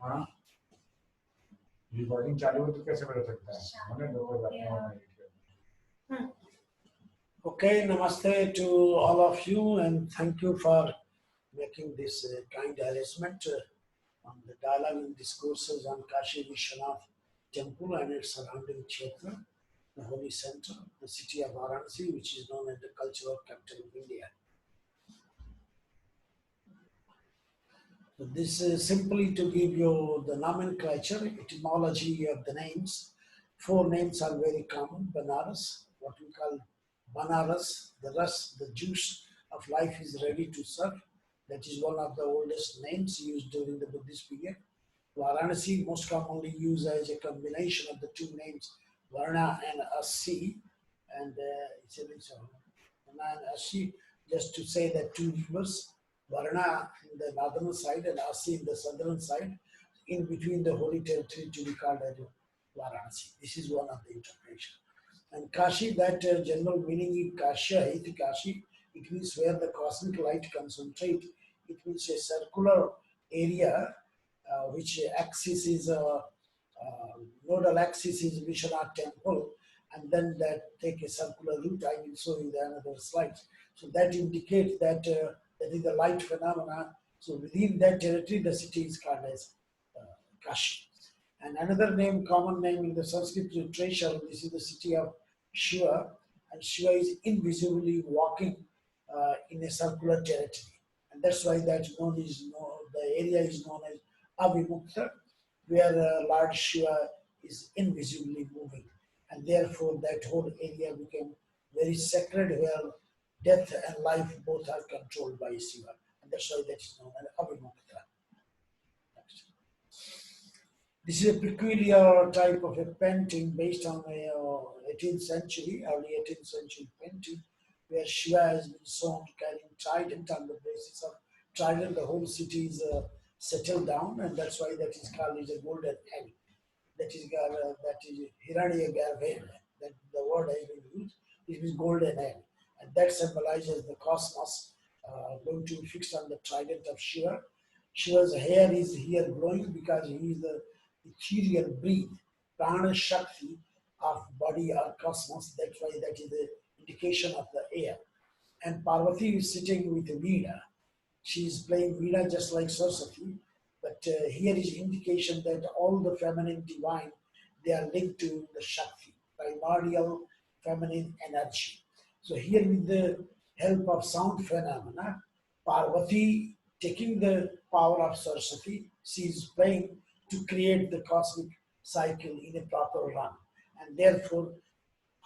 हाँ रिकॉर्डिंग चालू हो तो कैसे पता सकता है मैंने लोगों को Okay, namaste to all of you, and thank you for making this kind arrangement on the dialogue and discourses on Kashi Vishwanath temple and its surrounding kshetra, the holy center, the city of Varanasi, which is known as the cultural capital of India. So this is simply to give you the nomenclature, etymology of the names. 4 names are very common: Banaras, what we call Banaras, the rust, the juice of life is ready to serve. That is one of the oldest names used during the Buddhist period. Varanasi, most commonly used as a combination of the 2 names, Varna and Asi, and it's a Varna and Asi, just to say that 2 rivers, Varna in the northern side and Asi in the southern side, in between the holy territory to be called as Varanasi. This is one of the interpretations. And Kashi, that general meaning is Kashya, iti Kashi, it means where the cosmic light concentrate. It means a circular area which axis is nodal axis is Vishwanath temple, and then that take a circular route. I will show you the another slide. So that indicates that that is the light phenomena. So within that territory, the city is called as Kashi. And another name, common name in the Sanskrit literature, this is the city of Shiva, and Shiva is invisibly walking in a circular territory, and that's why that the area is known as Avimukta, where Lord Shiva is invisibly moving, and therefore that whole area became very sacred, where death and life both are controlled by Shiva, and that's why that is known as Avimukta. This is a peculiar type of a painting based on a 18th century, early 18th century painting, where Shiva has been shown carrying trident. On the basis of trident, the whole city is settled down, and that's why that is called as a golden egg. That is Hiranya Garved. That the word has been used. It is golden egg, and that symbolizes the cosmos going to be fixed on the trident of Shiva. Shiva's hair is here glowing because he is the ethereal breath, prana shakti of body or cosmos. That's why that is the indication of the air. And Parvati is sitting with Veena. She is playing Veena just like Saraswati, but here is indication that all the feminine divine, they are linked to the Shakti, primordial feminine energy. So here with the help of sound phenomena, Parvati taking the power of Saraswati, she is playing to create the cosmic cycle in a proper run. And therefore,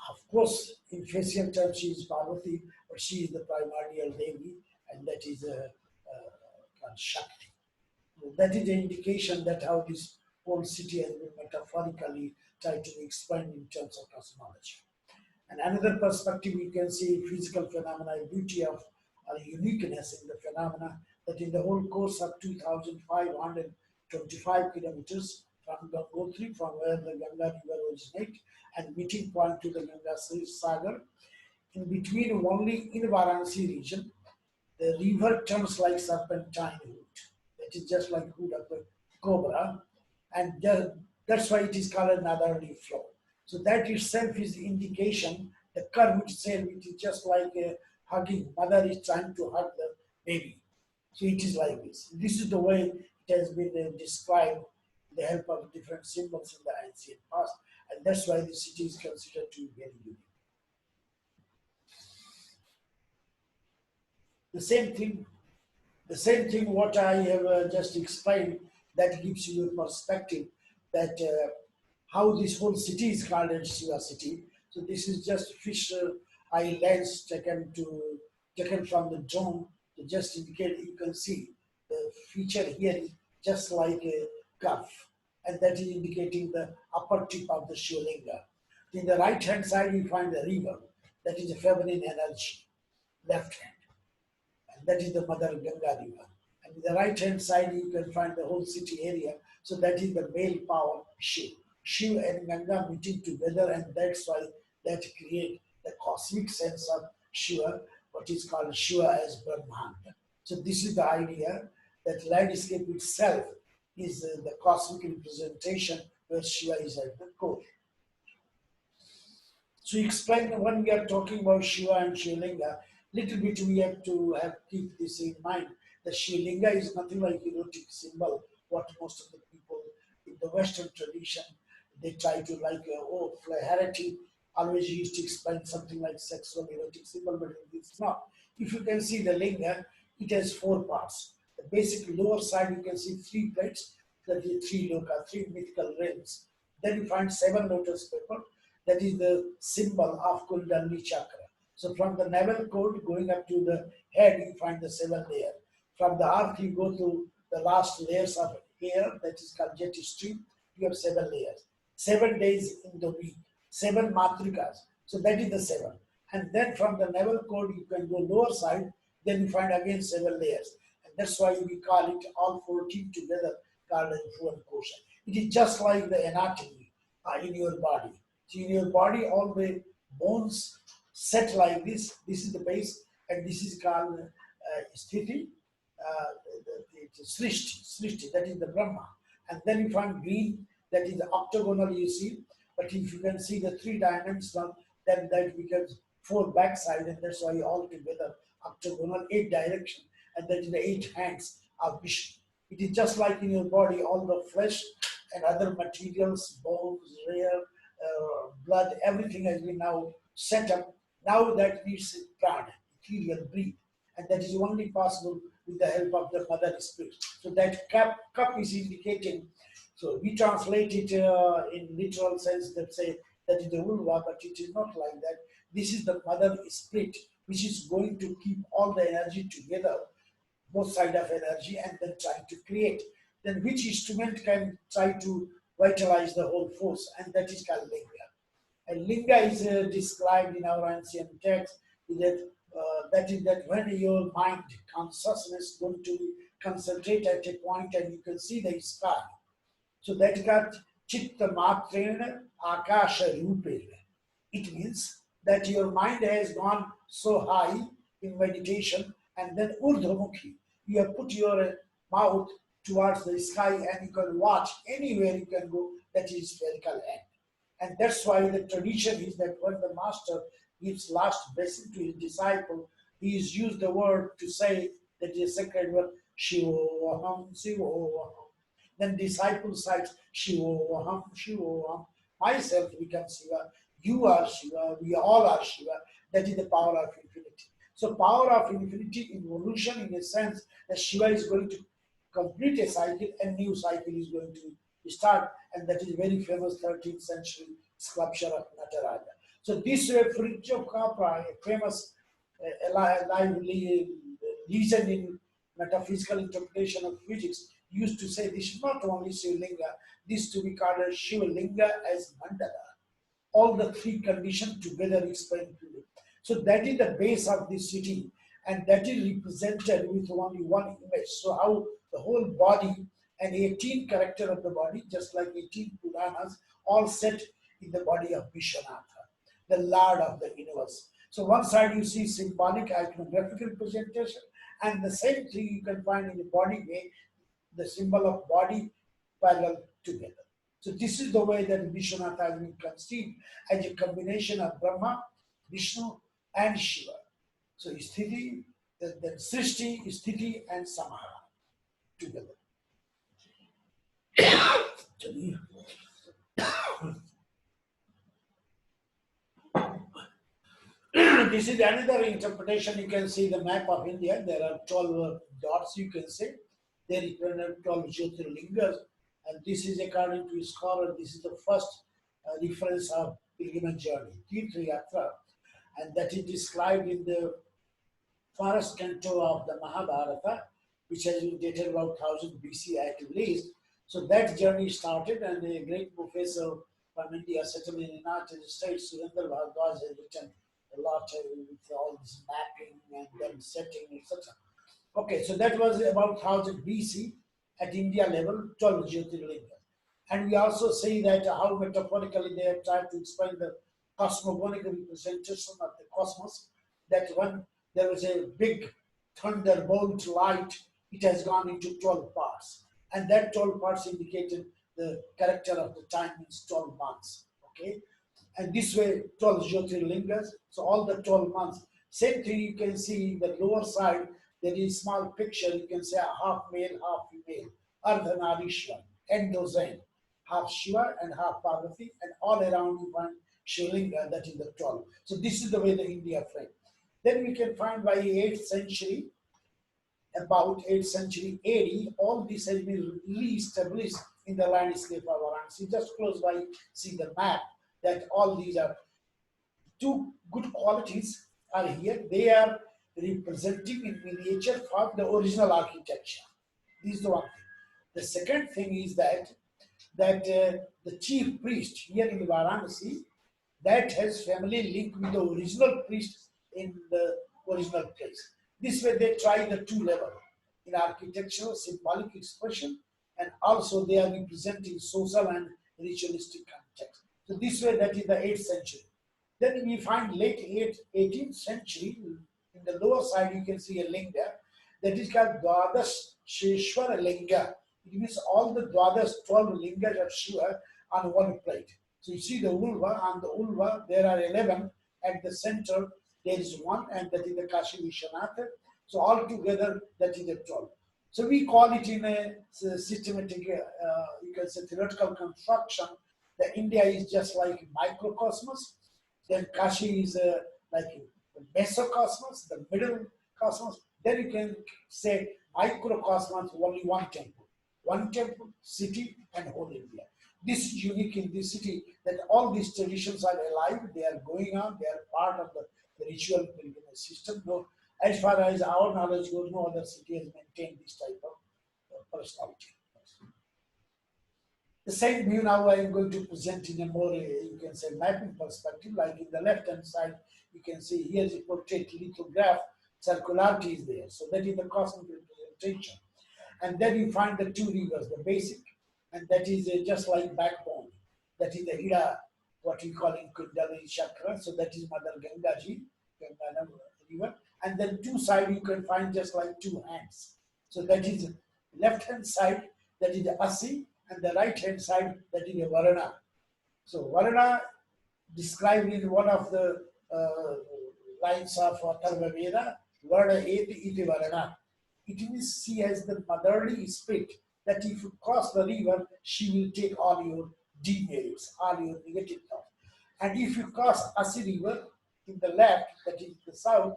of course, in facial terms, she is Parvati, but she is the primordial Devi, and that is called Shakti. So that is an indication that how this whole city has been metaphorically tried to be explained in terms of cosmology. And another perspective, you can see physical phenomena, beauty of or uniqueness in the phenomena, that in the whole course of 2,525 kilometers from Gangotri, from where the Ganga river originates, and meeting point to the Ganga Sagar, in between only in Varanasi region, the river turns like serpentine hood. That is just like hood of a cobra, and that's why it is called a northerly flow. So that itself is the indication, the curve itself, it is just like a hugging, mother is trying to hug the baby. So it is like this. This is the way it has been described with the help of different symbols in the ancient past, and that's why the city is considered to be very unique. The same thing what I have just explained, that gives you a perspective that how this whole city is called as Shiva city. So this is just fish eye lens taken from the drone to just indicate. You can see the feature here is just like a curve, and that is indicating the upper tip of the Shivalinga. In the right hand side, you find the river, that is the feminine energy, left hand. That is the Mother Ganga river. And in the right hand side, you can find the whole city area. So that is the male power, Shiv. Shiv and Ganga meeting together, and that's why that create the cosmic sense of Shiva, what is called Shiva as Brahmanda. So this is the idea that landscape itself is the cosmic representation where Shiva is at the core. So explain when we are talking about Shiva and Shivalinga, little bit we have to keep this in mind. The Shivalinga is nothing like erotic symbol, what most of the people in the Western tradition, they try to like, flaherty, always used to explain something like sexual erotic symbol, but it's not. If you can see the linga, it has four parts. The basic lower side, you can see three plates, that is three loka, three mythical realms. Then you find seven lotus paper, that is the symbol of Kundalini chakra. So from the navel cord going up to the head, you find the seven layer. From the earth, you go to the last layers of air, that is called Jyoti stream, you have seven layers. 7 days in the week, seven matrikas. So that is the seven. And then from the navel cord, you can go lower side, then you find again seven layers. And that's why we call it all 14 together, called as one kosha. It is just like the anatomy in your body. So in your body, all the bones set like this. This is the base, and this is called sthiti, srishti, that is the Brahma. And then you find green, that is the octagonal you see. But if you can see the three dimensional, then that becomes four backside, and that's why all together octagonal, 8 direction, and that is the 8 hands of Vishnu. It is just like in your body, all the flesh and other materials, bones, hair, blood, everything has been now set up. Now that needs prana, ethereal breathe, and that is only possible with the help of the mother spirit. So that cup is indicating. So we translate it in literal sense that say that is the vulva, but it is not like that. This is the mother spirit, which is going to keep all the energy together, both sides of energy, and then try to create. Then which instrument can try to vitalize the whole force, and that is called linga. And linga is described in our ancient text that is that when your mind consciousness going to concentrate at a point and you can see the sky. So that got chitta matrena akasha rupena. It means that your mind has gone so high in meditation, and then urdhvamukhi, you have put your mouth towards the sky and you can watch anywhere you can go, that is spherical end. And that's why the tradition is that when the master gives last blessing to his disciple, he is used the word to say that is a sacred word, Shivoham, Shivoham. Then disciple cites Shivoham, Shivoham. Myself becomes Shiva, you are Shiva, we all are Shiva. That is the power of infinity. So power of infinity, evolution in a sense that Shiva is going to complete a cycle, a new cycle is going to start, and that is very famous 13th century sculpture of Nataraja. So this Fridge of Capra, a famous lively legend in metaphysical interpretation of physics, used to say this is not only Shivalinga, this to be called as Shivalinga as Mandala. All the three conditions together explained to you. So that is the base of this city, and that is represented with only one image. So how the whole body and 18 character of the body, just like 18 Puranas, all set in the body of Vishwanatha, the Lord of the universe. So one side you see symbolic iconographic representation, and the same thing you can find in the body way, the symbol of body parallel together. So this is the way that Vishwanatha has been conceived as a combination of Brahma, Vishnu, and Shiva. So Sthiti, then Srishti, Sthiti, and Samahara together. This is another interpretation. You can see the map of India. There are 12 dots, you can say. They represent 12 Jyotirlingas. And this is, according to scholar, this is the first reference of pilgrimage journey, Tirtha Yatra. And that is described in the first canto of the Mahabharata, which has been dated about 1000 BC at least. So that journey started, and a great professor from India settled in the United States, Surendra Bhardwaj, has written a lot with all this mapping and then setting, etc. Okay, so that was about 1000 BC at India level, 12 Jyotirlingas. And we also see that how metaphorically they have tried to explain the cosmogonic representation of the cosmos, that when there was a big thunderbolt light, it has gone into 12 parts. and that 12 parts indicated the character of the time means 12 months. Okay, and this way 12 Jyotirlingas. So all the 12 months. Same thing you can see in the lower side. There is small picture. You can say half male, half female. Ardhanarishwar, endozyne, half Shiva and half Parvati, and all around you find Shivlinga, that is the 12. So this is the way the India framed. Then we can find by 8th century, about 8th century AD, all this has been re-established in the landscape of Varanasi. Just close by, see the map, that all these are two good qualities are here. They are representing in miniature form the original architecture. This is the one thing. The second thing is that the chief priest here in Varanasi, that has family link with the original priest in the original place. This way they try the two level in architecture, symbolic expression, and also they are representing social and ritualistic context. So this way that is the 8th century. Then we find late 18th century, in the lower side you can see a linga that is called Dwadas Sheshwara Linga. It means all the Dwadas 12 lingas of Shiva on one plate. So you see the ulva, on the ulva there are 11, at the center there is one, and that is the Kashi Vishvanath. So all together that is the 12. So we call it in a systematic, you can say theoretical construction, that India is just like microcosmos, then Kashi is like a mesocosmos, the middle cosmos. Then you can say microcosmos, only one temple, city, and whole India. This is unique in this city, that all these traditions are alive, they are going on, they are part of the ritual pilgrimage system. No, as far as our knowledge goes, no other city has maintained this type of personality. The same view now I am going to present in a more, you can say, mapping perspective. Like in the left-hand side, you can see here is a portrait lithograph, circularity is there. So that is the cosmic representation. And then you find the two rivers, the basic, and that is just like backbone. That is the Ida, what we call in Kundalini chakra. So that is Mother Gangaji, Ganga river. And then two sides you can find just like two hands. So that is left-hand side, that is the Asi, and the right-hand side, that is the Varana. So Varana described in one of the lines of Atharva Veda, Varna eti iti Varana. It means she has the motherly spirit, that if you cross the river, she will take all your demerits, all your negative thoughts. And if you cross Asi river in the left, that is the south,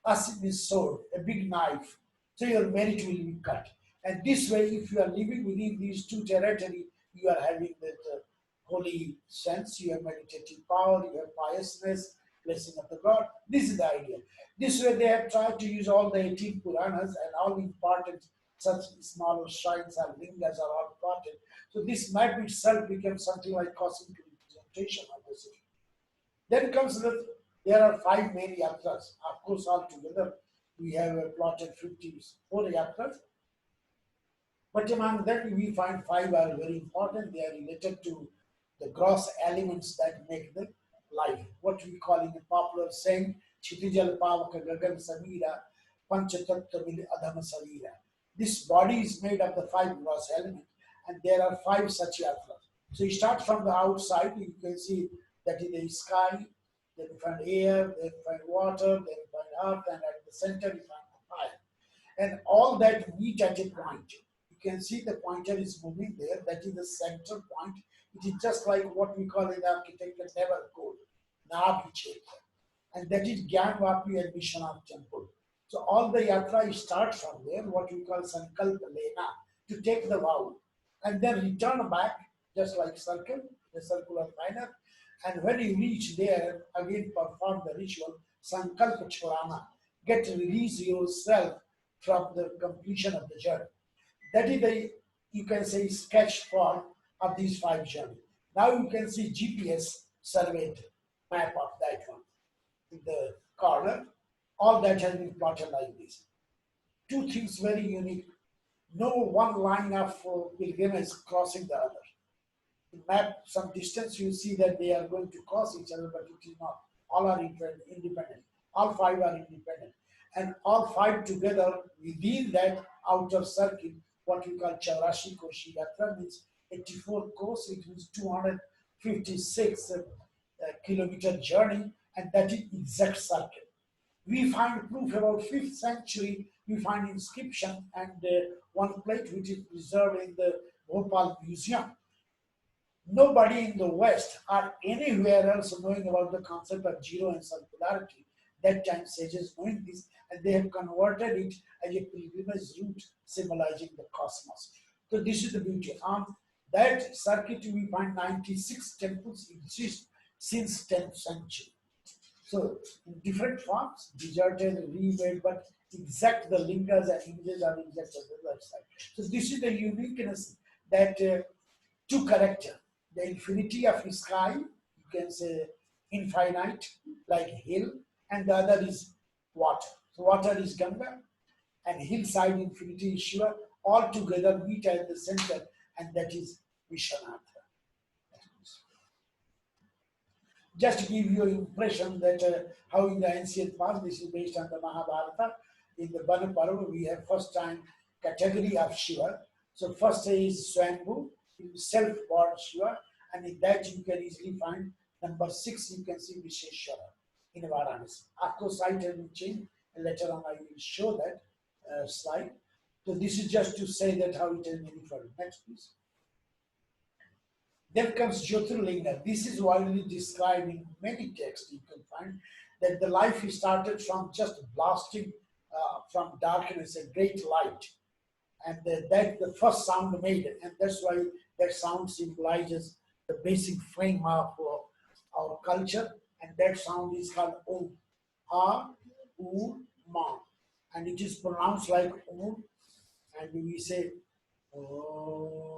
Asi is sword, a big knife. So your merit will be cut. And this way, if you are living within these two territories, you are having that holy sense, you have meditative power, you have piousness, blessing of the God. This is the idea. This way, they have tried to use all the 18 Puranas and all important such small shrines and lingas are all important. So this map itself becomes something like cosmic representation of the city. Then comes that there are 5 main yatras. Of course, altogether we have plotted 54 yatras. But among them, we find 5 are very important. They are related to the gross elements that make the life. What we call in a popular saying, Chitijal Pavaka Gagan Samira, Panchatattva Vil Adhama Salira. This body is made of the 5 gross elements, and there are 5 such yatras. So you start from the outside, you can see that in the sky, then you find air, then you find water, then you find earth, and at the center you find fire. And all that meet at a point. You can see the pointer is moving there, that is the center point. It is just like what we call in architecture never code, Nabhicheta. And that is Gyanvapi and Vishwanath temple. So all the yatra start from there, what we call Sankalpa Lena, to take the vow. And then return back, just like circle, the circular manner. And when you reach there, again perform the ritual, Sankalpa Chorana, get release yourself from the completion of the journey. That is the, you can say, sketch form of these 5 journeys. Now you can see GPS surveyed map of that one. In the corner, all that has been plotted like this. 2 things very unique. No one line of pilgrimage crossing the other. In map some distance, you see that they are going to cross each other, but it is not. All are independent. All 5 are independent. And all 5 together within that outer circle what we call Chaurashi Koshi Yatra, means 84 course, it means 256 kilometer journey, and that is exact circle. We find proof about 5th century, we find inscription and one plate which is preserved in the Bhopal Museum. Nobody in the West or anywhere else knowing about the concept of zero and circularity. That time sages knowing this, and they have converted it as a pilgrimage route symbolizing the cosmos. So this is the beauty. On that circuit, we find 96 temples exist since 10th century. So in different forms, deserted, remade, but exact the lingas and images are exact on the website. So this is the uniqueness that two character, the infinity of sky, you can say infinite, like hill, and the other is water. So water is Ganga, and hillside infinity is Shiva, all together meet at the center, and that is Vishwanath. Just to give you an impression that how in the ancient past, this is based on the Mahabharata. In the Bana Parva, we have first time category of Shiva. So first is Swambhu, self-born Shiva, and in that you can easily find number 6, you can see Visheshwara in Varanasi. Of course, site has been changed, and later on I will show that slide. So this is just to say that how it has been referred. Next, please. Then comes Jyotirlinga. This is widely described in many texts. You can find that the life started from just blasting from darkness a great light, and that the first sound made, and that's why that sound symbolizes the basic frame of our culture, and that sound is called Om, Ha, U, Ma, and it is pronounced like Om, and we say Om.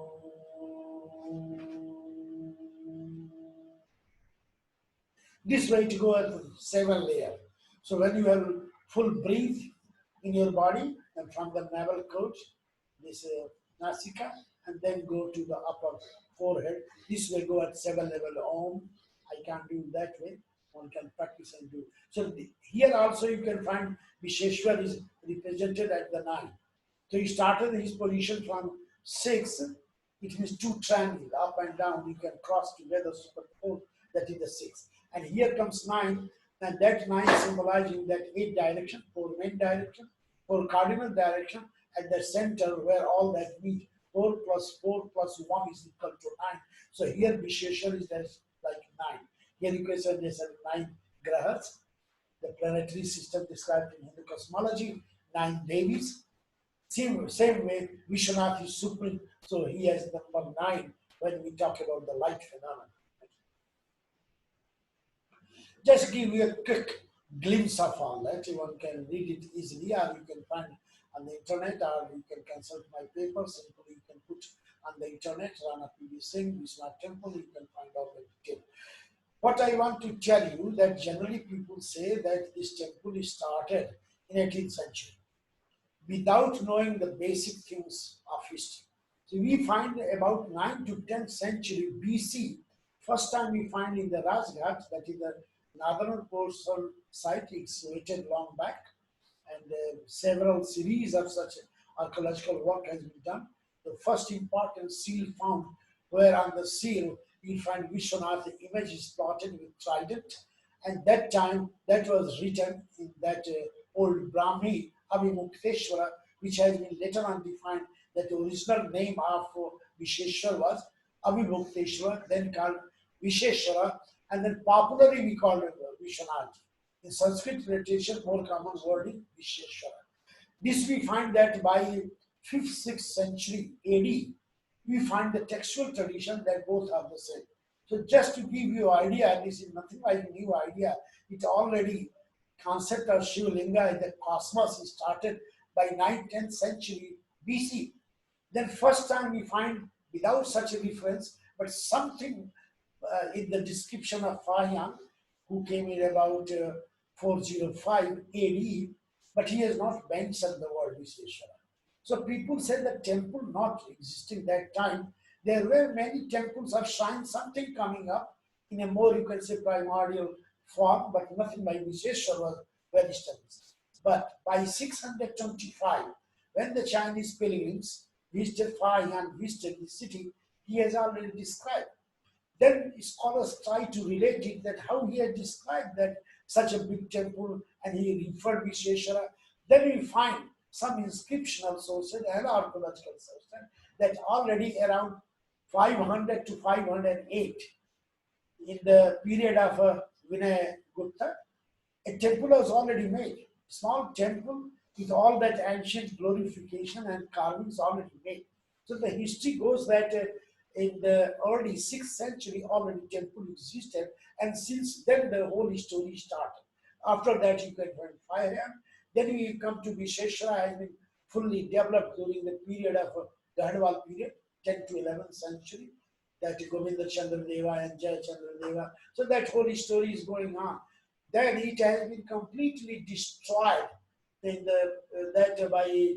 This way to go at 7 layers. So when you have full breathe in your body, and from the navel coach, this nasika, and then go to the upper forehead. This will go at 7 level Om. I can't do that way. One can practice and do. So here also you can find Visheshwar is represented at the 9. So he started his position from 6. It means 2 triangles up and down. You can cross together, super 4. That is the 6. And here comes 9, and that 9 symbolizing that 8 direction, 4 main direction, 4 cardinal direction, at the center where all that meet. 4 plus 4 plus 1 is equal to 9. So here Visheshwar is like 9. Here you can say there's 9 grahas, the planetary system described in Hindu cosmology, 9 Devis. Same way, Vishwanath is supreme, so he has number 9 when we talk about the light phenomenon. Just give you a quick glimpse of all that. One can read it easily, or you can find on the internet, or you can consult my paper. Simply, you can put on the internet, Rana Singh, Vishwanath Temple, you can find all the detail. What I want to tell you that generally people say that this temple is started in 18th century without knowing the basic things of history. So we find about 9th to 10th century BC, first time we find in the Rajghat, that is the northern portion site, excavated long back, and several series of such archaeological work has been done. The first important seal found, where on the seal you find Vishwanath image is plotted with trident, and that time that was written in that old Brahmi Avimukteshwara, which has been later on defined that the original name of Visheshwar was Avimukteshwar, then called Visheshwara, and then popularly we call it Vishwanath. In Sanskrit literature, more common word is Visheshwara. This we find that by 5th, 6th century AD, we find the textual tradition that both are the same. So just to give you an idea, this is nothing like a new idea. It already, concept of Shiva Linga in the cosmos is started by 9th, 10th century BC. Then first time we find without such a reference, but something in the description of Fahyang, who came in about 405 AD, but he has not mentioned the word Visheshwara. So people say the temple not existing that time. There were many temples or shrines, something coming up in a more, you can say, primordial form, but nothing by Visheshwara was very established. But by 625, when the Chinese pilgrims visited far, he had visited the city, he has already described. Then scholars try to relate it that how he had described that such a big temple and he referred Visheshwara. Then we find some inscriptional sources and archaeological sources that already around 500 to 508 in the period of Vinay Gupta, a temple was already made. Small temple with all that ancient glorification and carvings already made. So the history goes that in the early 6th century already temple existed, and since then the whole story started. After that you can find fire, then we come to Visheshwara has been fully developed during the period of Gandwal period, 10th to 11th century, that Govinda Chandra Deva and Jaya Chandra Deva. So that whole story is going on. Then it has been completely destroyed in the that by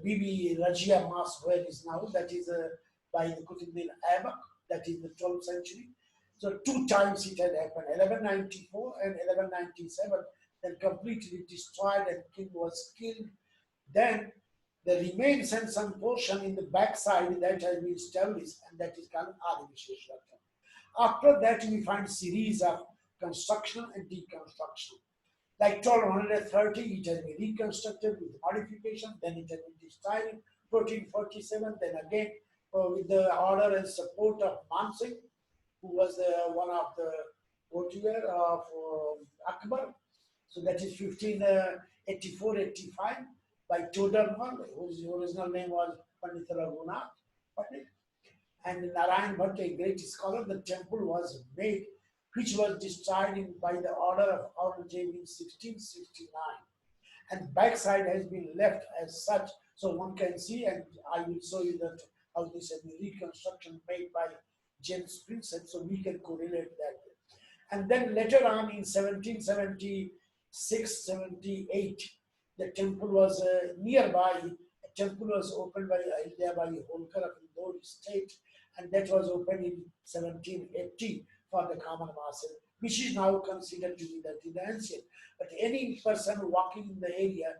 Bibi Rajia Mosque where it is now, that is by the Qutbuddin Aibak, that is the 12th century. So two times it had happened, 1194 and 1197, then completely destroyed and king was killed. Then the remains and some portion in the backside that has been established, and that is called Adi Visheshwara. After that we find series of construction and deconstruction. Like 1230, it has been reconstructed with modification, then it has been destroyed in 1447, then again with the order and support of Man Singh, who was one of the courtier of Akbar. So that is 1584-85 by Todarmal, whose original name was Pandit Raghunath Pandit. And Narayan Bhatt, a great scholar, the temple was made, which was destroyed by the order of RanaJi in 1669. And backside has been left as such, so one can see, and I will show you that how this has been reconstruction made by James Prinsep, so we can correlate that. And then later on in 1776-78, the temple was nearby. A temple was opened by Ahilyabai Holkar of Indore state, and that was opened in 1780 for the common masses, which is now considered to be the ancient. But any person walking in the area,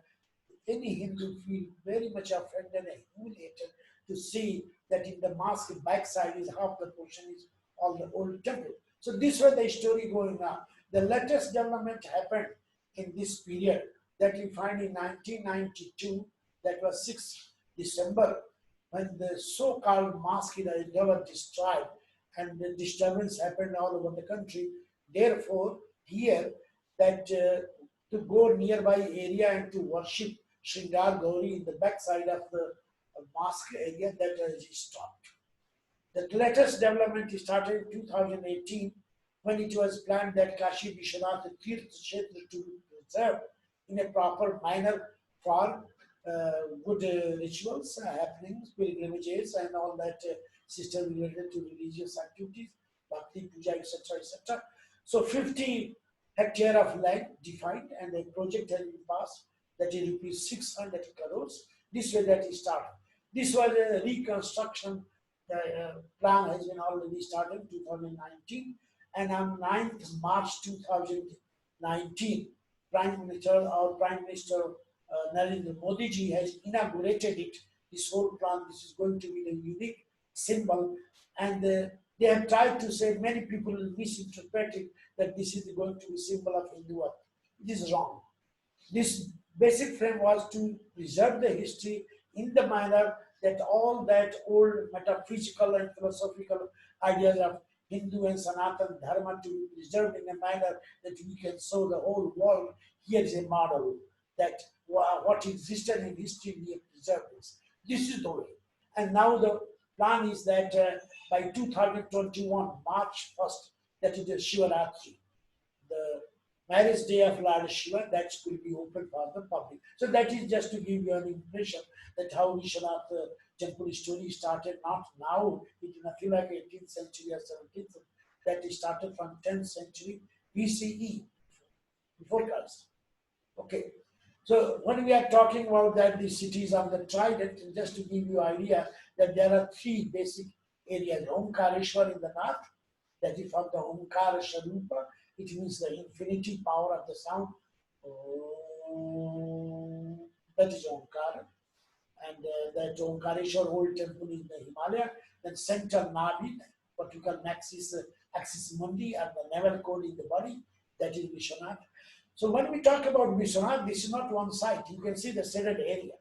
any Hindu feel very much offended and humiliated to see that in the mosque backside is half the portion is all the old temple. So this was the story going on. The latest development happened in this period that we find in 1992, that was 6th December, when the so-called mosque was destroyed and the disturbance happened all over the country. Therefore, here that to go nearby area and to worship Shringar Gauri in the backside of the mosque area, that has stopped. The latest development started in 2018 when it was planned that Kashi Vishvanath Tirth Kshetra to be preserved in a proper manner for good rituals, happenings, pilgrimages, and all that system related to religious activities, bhakti, puja, etc., etc. So 50 hectare of land defined, and a project has been passed that is rupees 600 crores. This way that is started. This was a reconstruction plan has been already started in 2019, and on 9th March 2019, Prime Minister Narendra Modi ji has inaugurated it. This whole plan, this is going to be the unique symbol, and they have tried to say, many people misinterpret it, that this is going to be symbol of Hinduism. It is wrong. This basic frame was to preserve the history in the manner that all that old metaphysical and philosophical ideas of Hindu and Sanatan Dharma to be preserved in a manner that we can show the whole world, here is a model that what existed in history, we have preserved this. This is the way. And now the plan is that by 2021, March 1st, that is the Shivaratri, the marriage day of Lord Shiva, that will be open for the public. So that is just to give you an impression that how Vishwanath temple story started, not now, it is nothing like 18th century or 17th, that it started from 10th century BCE, before Christ. Okay. So when we are talking about that, the cities of the trident, just to give you an idea that there are three basic areas. Omkareshwar in the north, that is from the Omkara Sharupa, it means the infinity power of the sound. That is Omkara. and that Omkareshwar old temple in the Himalaya, then center Navi, what we call axis mundi, and the navel code in the body, that is Vishwanath. So when we talk about Vishwanath, this is not one site. You can see the shaded area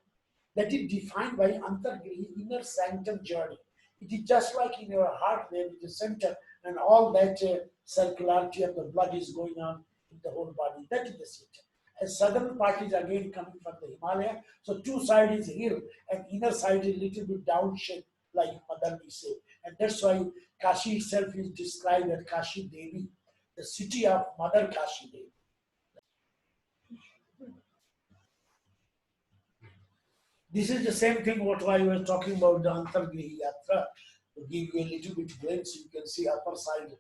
that is defined by Antargrihi, inner sanctum journey. It is just like in your heart, there is a center, and all that circularity of the blood is going on in the whole body. That is the center. And southern part is again coming from the Himalaya. So two sides is hill, and inner side is little bit downshaped, like Madan we say. And that's why Kashi itself is described as Kashi Devi, the city of Mother Kashi Devi. This is the same thing what I was talking about the Antargrihi Yatra. To give you a little bit glimpse, you can see upper side,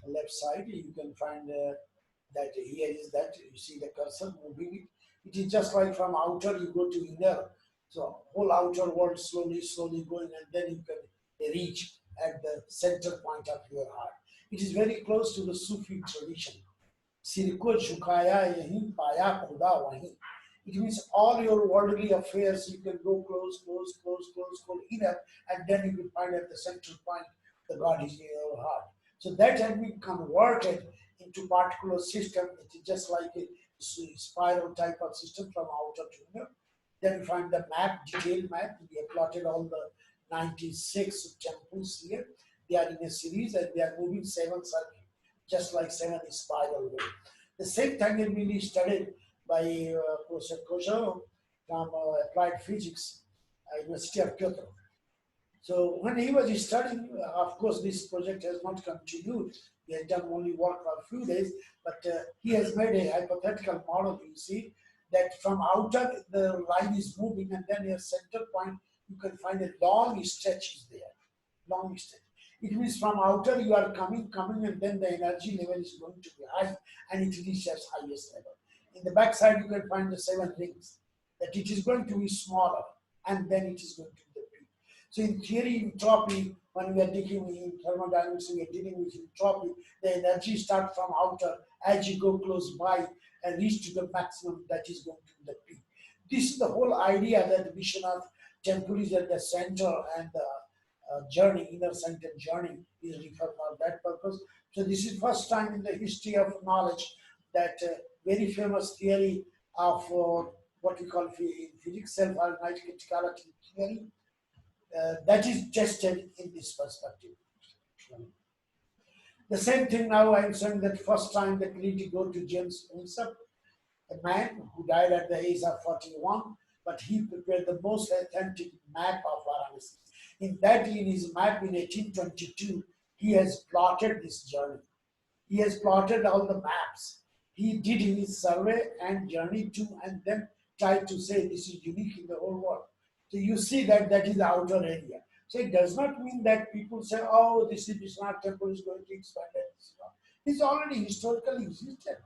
left side, you can find that here is that, you see the cursor moving it. It is just like from outer you go to inner. So whole outer world slowly, slowly going, and then you can reach at the center point of your heart. It is very close to the Sufi tradition. सिर को झुकाया यहीं पाया खुदा वहीं. It means all your worldly affairs, you can go close, inner, and then you will find at the central point the God is in your heart. So that has been converted into particular system. It is just like a spiral type of system from outer to inner. Then you find the map, detailed map. We have plotted all the 96 temples here. They are in a series and they are moving 7 circles, just like 7 spiral way. The same thing has been studied by Professor Kojo from Applied Physics, University of Kyoto. So when he was studying, of course, this project has not continued. He has done only work for a few days, but he has made a hypothetical model. You see that from outer the line is moving, and then your center point you can find a long stretch is there, long stretch. It means from outer you are coming, and then the energy level is going to be high, and it reaches highest level. In the back side, you can find the 7 rings, that it is going to be smaller, and then it is going to be the peak. So in theory, entropy, when we are dealing in thermodynamics, we are dealing with entropy, the energy starts from outer, as you go close by and reach to the maximum, that is going to be the peak. This is the whole idea that Vishwanath temple is at the center, and the journey, inner sanctum journey is referred for that purpose. So this is first time in the history of knowledge that very famous theory of what we call in physics, self-organized criticality theory, that is tested in this perspective. The same thing now I am saying that first time that we need to go to James Winsor, a man who died at the age of 41, but he prepared the most authentic map of Varanasi. In his map in 1822, he has plotted this journey. He has plotted all the maps. He did his survey and journey too, and then tried to say this is unique in the whole world. So you see that is the outer area. So it does not mean that people say, oh, this is Vishwanath temple is going to expand. It's already historically existed.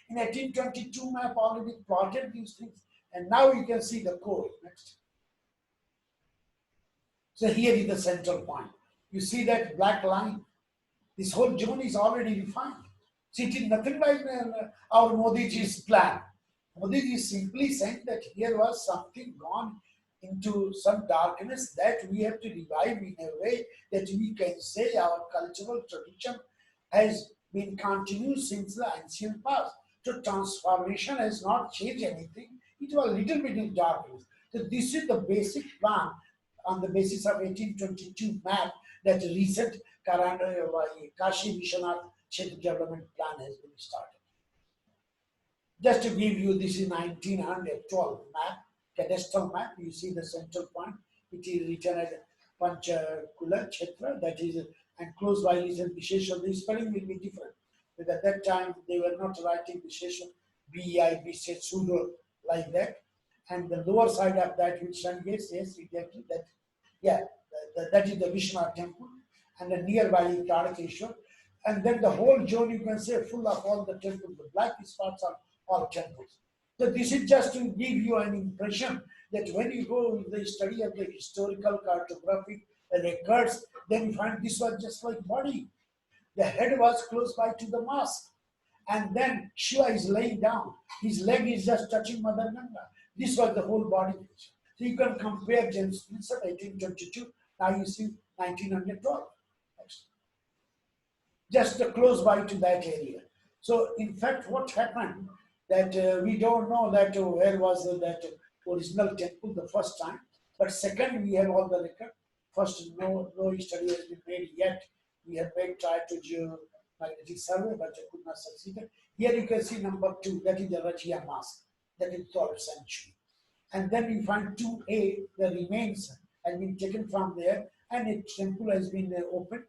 In 1822 map already plotted these things, and now you can see the core. Next. So here is the central point. You see that black line. This whole zone is already defined. See, it is nothing like our Modiji's plan. Modiji is simply saying that here was something gone into some darkness that we have to revive in a way that we can say our cultural tradition has been continued since the ancient past. So transformation has not changed anything. It was a little bit in darkness. So this is the basic plan on the basis of 1822 map that recent Kashi Vishwanath Kshetra Development Plan has been started. Just to give you, this is 1912 map, cadastral map. You see the central point. It is written as Panchakula Kshetra, that is, and close by is Vishesha. The spelling will be different. But at that time, they were not writing Vishesha, B-I-B, pseudo, like that. And the lower side of that, which yes, exactly that. Yeah, that is the Vishwanath temple, and the nearby is Bhāratya. And then the whole zone, you can say, full of all the temples. The black spots are all temples. So this is just to give you an impression that when you go in the study of the historical cartographic records, then you find this was just like body. The head was close by to the mosque. And then Shiva is laying down. His leg is just touching Mother Ganga. This was the whole body. So you can compare James Spencer 1822. Now you see 1912. Just close by to that area. So in fact, what happened that we don't know that where was that original temple the first time, but second we have all the record. First, no study has been made yet. We have made try to geomagnetic survey, but could not succeed. Here you can see number 2, that is the Rajya mask, that is 12th century. And then we find 2A, the remains have been taken from there, and a temple has been opened.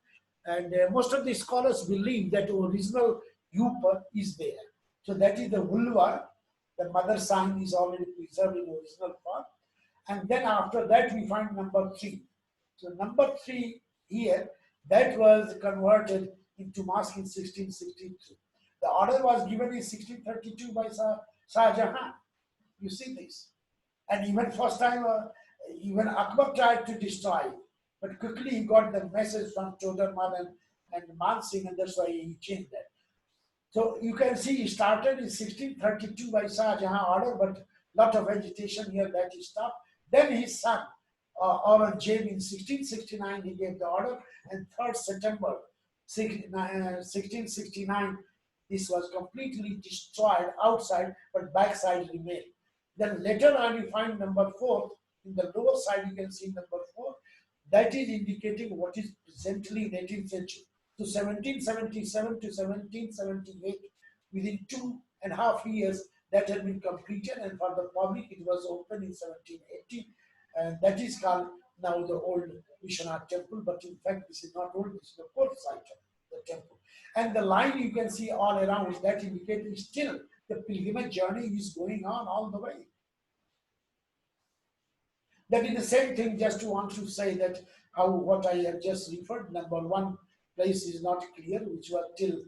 And most of the scholars believe that original Yupa is there. So that is the vulva, the mother sign is already preserved in the original form. And then after that we find number 3. So number 3 here, that was converted into mosque in 1663. The order was given in 1632 by Shah Jahan. You see this. And even first time, even Akbar tried to destroy it. But quickly he got the message from Todarman and Man Singh, and that's why he changed that. So you can see he started in 1632 by Shah Jahan order, but lot of agitation here that he stopped. Then his son, Aurangzeb, in 1669 he gave the order, and 3rd September 1669 this was completely destroyed outside, but backside remained. Then later on you find number 4, in the lower side you can see number 4, that is indicating what is presently in 18th century. So 1777 to 1778, within 2.5 years that had been completed, and for the public it was opened in 1780, and that is called now the old Vishwanath temple, but in fact this is not old, this is the 4th site of the temple. And the line you can see all around that indicating still the pilgrimage journey is going on all the way. That is the same thing, just want to say that how what I have just referred, number 1 place is not clear, which was till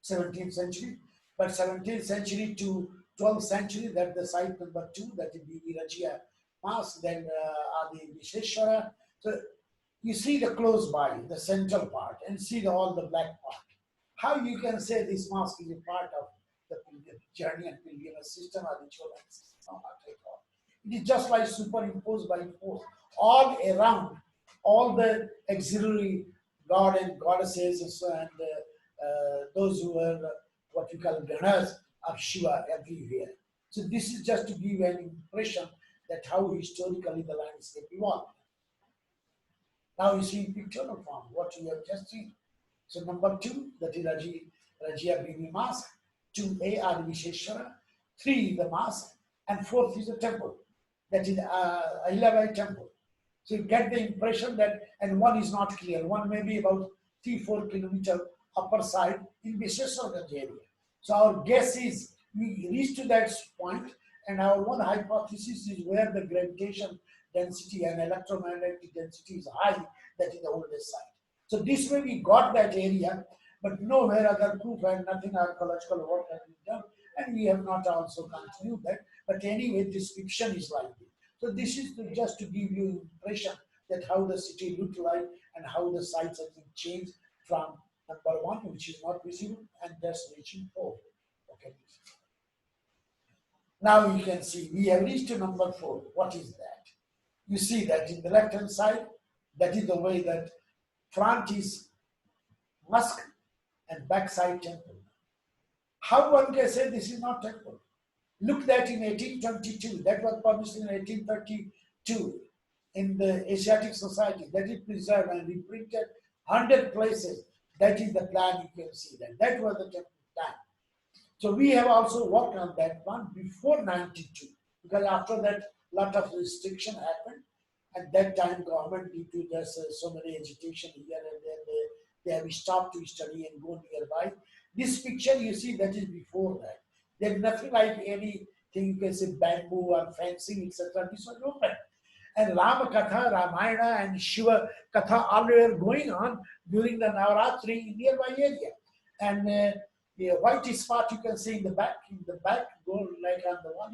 17th century, but 17th century to 12th century, that the site number 2, that is the Rajya Mask, then Adi Visheshwara. So you see the close by, the central part, and see all the black part. How you can say this mosque is a part of the pilgrimage journey and pilgrimage system or ritual system? No, not at all. It is just like superimposed by force all around, all the auxiliary god and goddesses and those who were what we call Banaras of Shiva everywhere. So this is just to give an impression that how historically the landscape evolved. Now you see in pictorial form what you have just seen. So number 2, that is Rajya Bibi Mask, 2A Adi Visheshwara, 3 the mask, and 4th is the temple. That is Ahilyabai temple. So you get the impression that, and one is not clear, one may be about 3-4 kilometer upper side in Visheshwaraganj area. So our guess is we reach to that point, and our one hypothesis is where the gravitation density and electromagnetic density is high, that is the oldest site. So this way we got that area, but nowhere other proof and nothing archaeological work has been done, and we have not also continued that. But anyway, description is like this. So this is just to give you impression that how the city looked like and how the sites have been changed from number 1, which is not visible, and that's reaching 4. Okay. Now you can see we have reached to number 4. What is that? You see that in the left hand side, that is the way that front is mosque and backside temple. How one can say this is not temple? Look that in 1822, that was published in 1832 in the Asiatic Society, that is preserved and reprinted 100 places. That is the plan, you can see that. That was the temple plan. So we have also worked on that one before 92, because after that, lot of restriction happened. At that time, government, due to just so many agitation here and there, they have stopped to study and go nearby. This picture you see, that is before that. There's nothing like anything you can say bamboo or fencing, etc. This was open. And Rama Katha, Ramayana and Shiva Katha all were going on during the Navaratri in nearby area. And the white spot you can see in the back, go like on the one,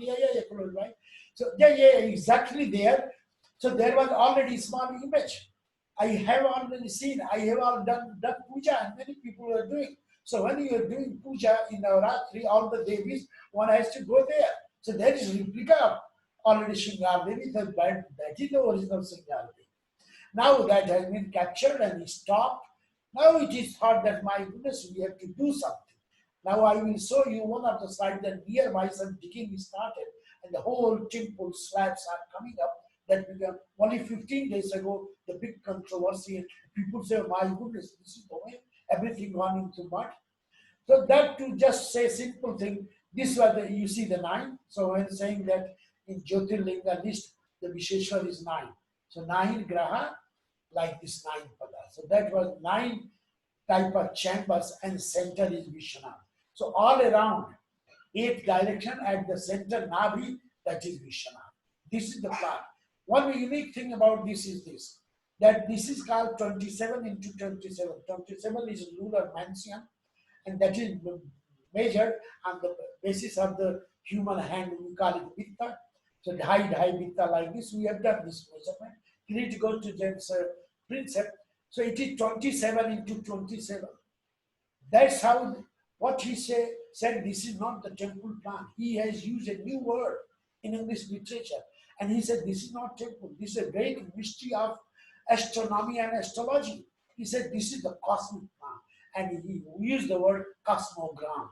close by. So exactly there. So there was already small image. I have already seen, I have all done puja, and many people are doing. So when you are doing puja in Navaratri, all the Devis, one has to go there. So there is replica already Shingar Devi, that is the original Shingar Devi. Now that has been captured and stopped. Now it is thought that, my goodness, we have to do something. Now I will show you one of the sites that nearby some digging started and the whole temple slabs are coming up. That began only 15 days ago, the big controversy, and people say, my goodness, this is the way, everything gone into mud. So that, to just say simple thing, this was the, you see the 9. So when saying that in Jyotirlinga list, the Visheshwar is 9. So 9 graha, like this 9 pada. So that was 9 type of chambers, and center is Vishwanath. So all around, 8 direction at the center Navi, that is Vishwanath. This is the plan. One unique thing about this is this, that this is called 27 into 27. 27 is lunar mansion, and that is measured on the basis of the human hand. We call it Vitta. So high Vitta like this. We have done this measurement. You need to go to James Principle. So it is 27 into 27. That's how, what he said, this is not the temple plan. He has used a new word in English literature. And he said, this is not temple. This is a great mystery of astronomy and astrology. He said, this is the cosmic plan. And he used the word cosmogram.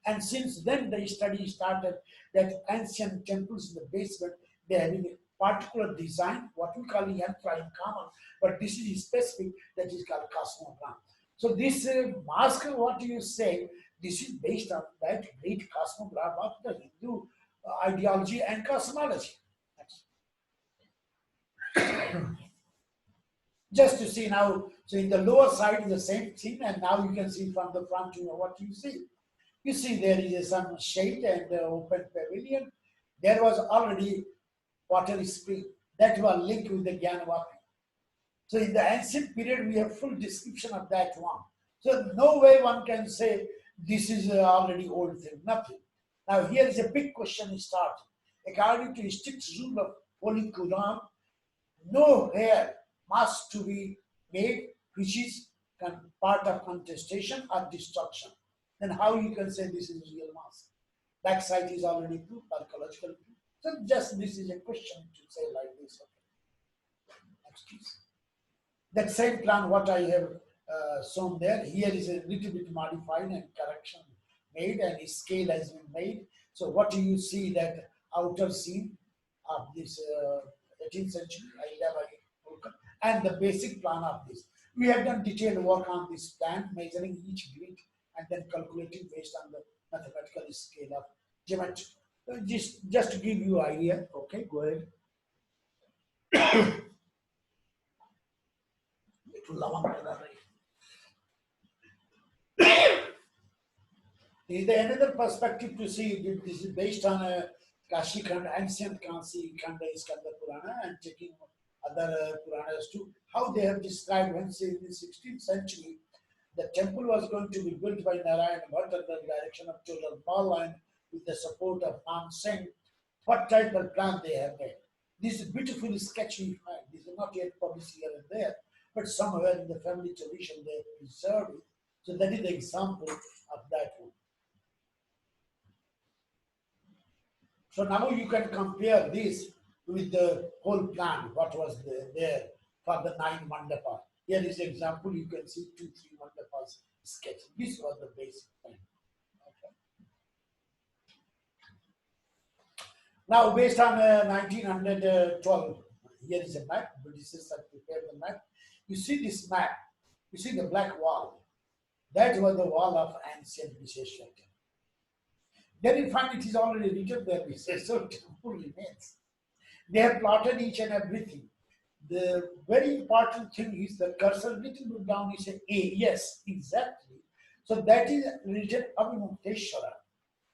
And since then, the study started that ancient temples in the basement, they have a particular design, what we call yantra in common, but this is specific, that is called cosmogram. So this mask, what you say, this is based on that great cosmogram of the Hindu ideology and cosmology. Just to see now, so in the lower side is the same thing, and now you can see from the front, you know what you see. You see there is some shade and open pavilion. There was already water spring that was linked with the Gyanavapi. So in the ancient period, we have full description of that one. So no way one can say this is already old thing, nothing. Now here is a big question starting. According to the strict rule of Holy Quran, no hair must to be made which is part of contestation or destruction. Then how you can say this is real mask? Backside is already proved, archaeological proof. So just this is a question to say like this. Okay. Next please. That same plan what I have shown there, here is a little bit modified and correction made, and a scale has been made. So what do you see, that outer scene of this 18th century, and the basic plan of this. We have done detailed work on this plan, measuring each grid and then calculating based on the mathematical scale of geometry. Just to give you an idea, okay, go ahead. Is there another perspective to see? This is based on a Kashi Khanda, ancient Kashi Khanda is Skanda Purana, and taking other Puranas too, how they have described when, say, in the 16th century, the temple was going to be built by Narayana Bhatt under the direction of Total Mall and with the support of Man Singh. What type of plan they have made? This is beautifully sketchy. This is not yet published here and there, but somewhere in the family tradition they have preserved it. So that is the example of that one. So now you can compare this with the whole plan, what was there for the 9 mandapas. Here is an example, you can see 2-3 mandapas sketched. This was the basic plan. Okay. Now, based on 1912, here is a map. Britishers have prepared the map. You see this map, you see the black wall. That was the wall of ancient Visheshwar. Then you find it is already written there, Visheshwar temple remains. They have plotted each and everything. The very important thing is the cursor little bit down is a yes, exactly. So that is written Avimukteshwara.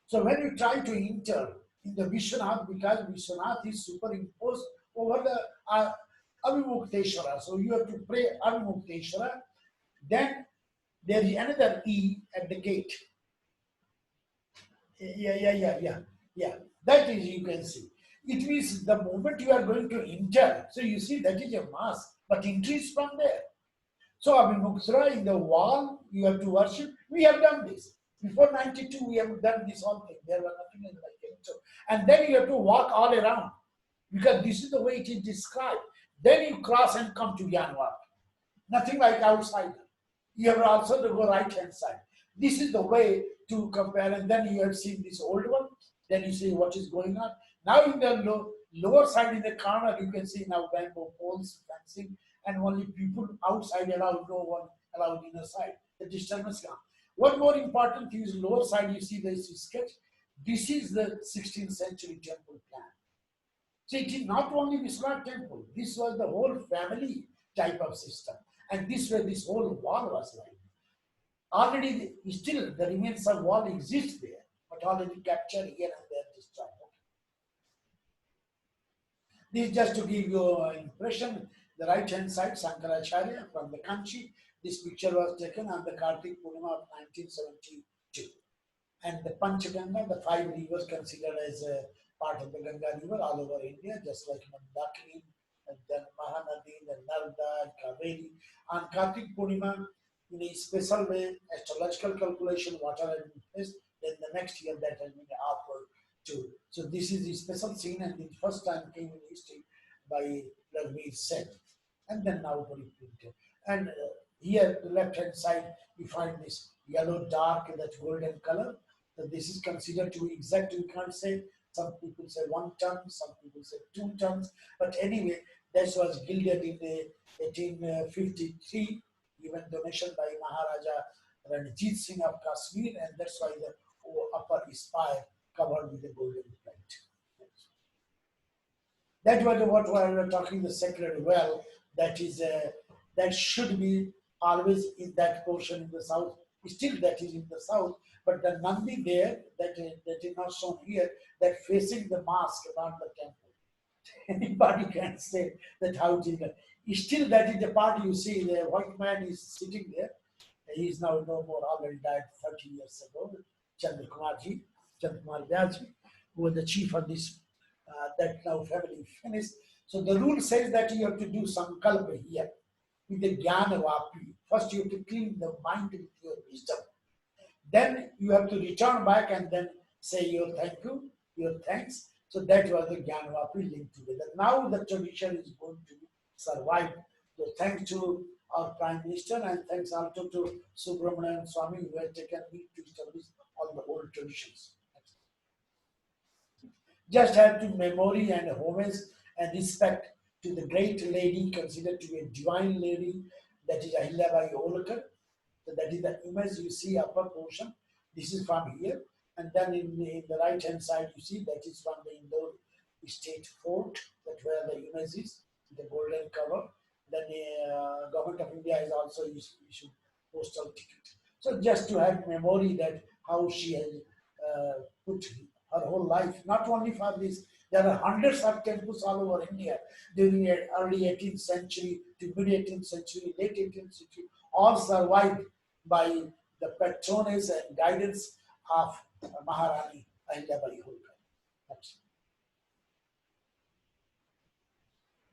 So when you try to enter in the Vishwanath, because Vishwanath is superimposed over the Avimukteshwara. So you have to pray Avimukteshwara. Then there is another E at the gate. Yeah. That is, you can see. It means the moment you are going to enter, so you see that is a mask, but entry is from there. So Abhimuksara in the wall, you have to worship. We have done this. Before 92, we have done this whole thing. There was nothing like it. So, and then you have to walk all around. because this is the way it is described. Then you cross and come to Gyanwar. Nothing like outside. You have also to go right hand side. This is the way to compare, and then you have seen this old one. Then you see what is going on. Now in the lower side in the corner, you can see now bamboo poles, fencing, and only people outside allowed, no one allowed inner side. The disturbance gone. One more important thing is lower side, you see this sketch. This is the 16th century temple plan. So it is not only Vishwanath temple, this was the whole family type of system. And this way this whole wall was like. Already still the remains of wall exist there, but already captured here and there destroyed. This just to give you an impression. The right hand side, Sankaracharya from the Kanchi. This picture was taken on the Kartik Purnima of 1972. And the Panchaganga, the 5 rivers considered as a part of the Ganga river all over India, just like Mandakini, and then Mahanadi, then Narda, Kaveri. On Kartik Purnima, in a special way, astrological calculation, water has been placed, then the next year that has been offered to. So this is the special scene, and the first time came in history by Raghuveer Sen. And then now reprinted. And here, the left hand side, you find this yellow dark, that golden color. So this is considered to be exact, you can't say. Some people say 1 ton, some people say 2 tons. But anyway, that was gilded in 1853, given donation by Maharaja RanaJi Singh of Kashmir, and that's why the upper is spire covered with the golden plate. That was what we were talking, the sacred well, that is that should be always in that portion in the south. Still that is in the south, but the Nandi there, that is not shown here, that facing the mosque, not the temple. Anybody can say that how it is. Still that is the part you see, the white man is sitting there. He is now no more, already died 30 years ago. Chandrakumar Vyasji, who was the chief of this, that now family finished. So the rule says that you have to do some kalpa here with the jnana vapi. First you have to clean the mind with your wisdom. Then you have to return back and then say your thank you, your thanks. So that was the jnana vapi linked together. Now the tradition is going to survive. So thanks to our Prime Minister, and thanks also to Subramanian Swami, who has taken me to establish all the old traditions. Just have to memory and homage and respect to the great lady considered to be a divine lady, that is Ahilyabai Holkar. So that is the image you see upper portion. This is from here, and then in the right hand side you see that is from the Indore State Fort, that where the image is, the golden cover. Then the government of India is also issued postal ticket. So just to have memory that how she has put her whole life, not only for this, there are hundreds of temples all over India during the early 18th century to mid 18th century, late 18th century, all survived by the patronage and guidance of Maharani Ahilyabai Holkar.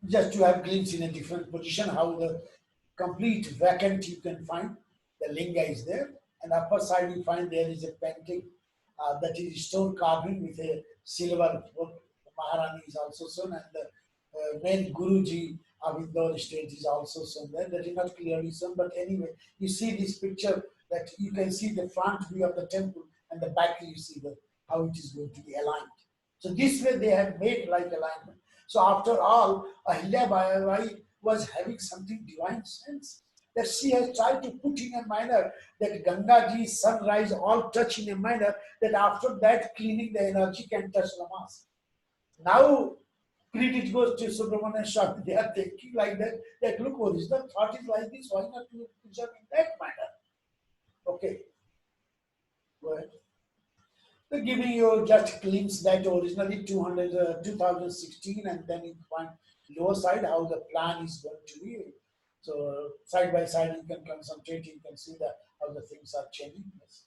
Just to have glimpse in a different position, how the complete vacant you can find. The linga is there, and upper side you find there is a painting that is stone carving with a silver hook. Maharani is also shown, and the main Guruji of Indore state is also shown there. That is not clearly shown, but anyway, you see this picture that you can see the front view of the temple, and the back you see how it is going to be aligned. So this way they have made like alignment. So after all, Ahilyabai was having something divine sense, that she has tried to put in a manner that Gangaji, sunrise, all touch in a manner that after that cleaning the energy can touch the mass. Now credit goes to Subramanian Swami. They are thinking like that, that look, original thought is like this, why not to preserve in that manner? Okay. Go ahead. So giving you just glimpse that originally 2016, and then you find lower side how the plan is going to be. So side by side you can concentrate, you can see how the things are changing. Yes.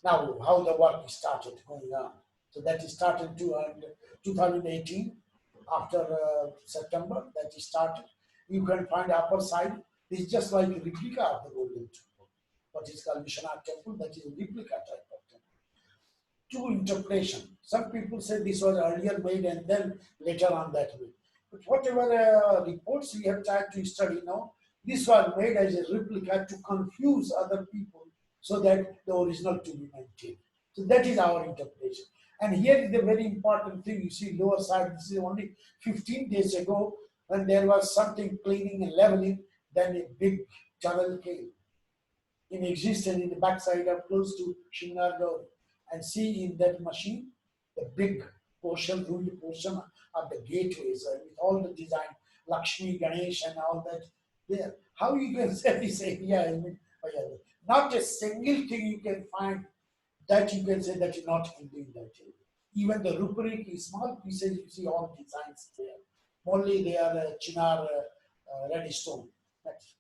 Now how the work started going on. So that started 2018 after September that is started. You can find upper side. This is just like a replica of the golden temple. What is called Vishwanath temple, that is a replica type of temple. two interpretations. Some people say this was earlier made and then later on that made. But whatever reports we have tried to study now, this was made as a replica to confuse other people so that the original to be maintained. So that is our interpretation. And here is the very important thing. You see lower side, this is only 15 days ago when there was something cleaning and leveling, then a big tunnel came in existence in the backside of close to Shingar. And see in that machine, the big portion, ruined portion of the gateways with all the design, Lakshmi, Ganesh and all that there. How you can say this area? I mean, oh yeah, not a single thing you can find that you can say that you're not Hindu in that area. Even the Rupari, small pieces, you see all designs there. Only they are Chinar red stone. That's